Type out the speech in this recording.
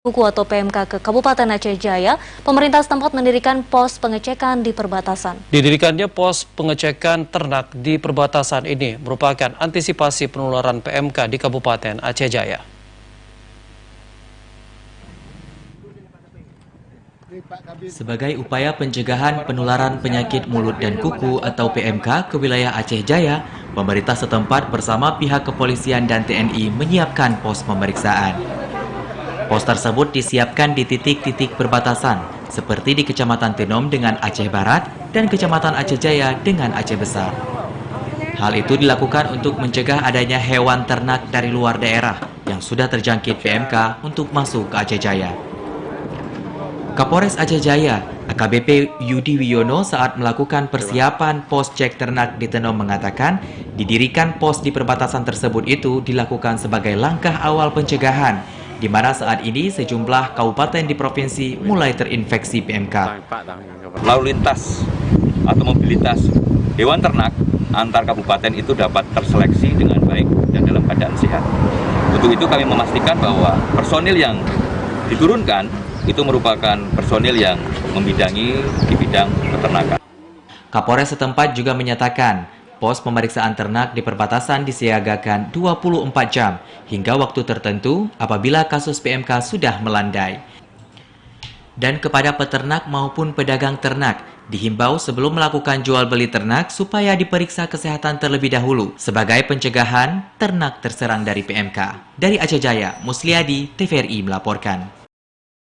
Kuku atau PMK ke Kabupaten Aceh Jaya, pemerintah setempat mendirikan pos pengecekan di perbatasan. Didirikannya pos pengecekan ternak di perbatasan ini merupakan antisipasi penularan PMK di Kabupaten Aceh Jaya. Sebagai upaya pencegahan penularan penyakit mulut dan kuku atau PMK ke wilayah Aceh Jaya, pemerintah setempat bersama pihak kepolisian dan TNI menyiapkan pos pemeriksaan. Pos tersebut disiapkan di titik-titik perbatasan, seperti di Kecamatan Tenom dengan Aceh Barat dan Kecamatan Aceh Jaya dengan Aceh Besar. Hal itu dilakukan untuk mencegah adanya hewan ternak dari luar daerah yang sudah terjangkit PMK untuk masuk ke Aceh Jaya. Kapolres Aceh Jaya, AKBP Yudi Wiono saat melakukan persiapan pos cek ternak di Tenom mengatakan, didirikan pos di perbatasan tersebut itu dilakukan sebagai langkah awal pencegahan, di mana saat ini sejumlah kabupaten di provinsi mulai terinfeksi PMK. Lalu lintas atau mobilitas hewan ternak antar kabupaten itu dapat terseleksi dengan baik dan dalam keadaan sehat. Untuk itu kami memastikan bahwa personil yang diturunkan itu merupakan personil yang membidangi di bidang peternakan. Kapolres setempat juga menyatakan, pos pemeriksaan ternak di perbatasan disiagakan 24 jam hingga waktu tertentu apabila kasus PMK sudah melandai. Dan kepada peternak maupun pedagang ternak, dihimbau sebelum melakukan jual beli ternak supaya diperiksa kesehatan terlebih dahulu sebagai pencegahan ternak terserang dari PMK. Dari Aceh Jaya, Musliadi, TVRI melaporkan.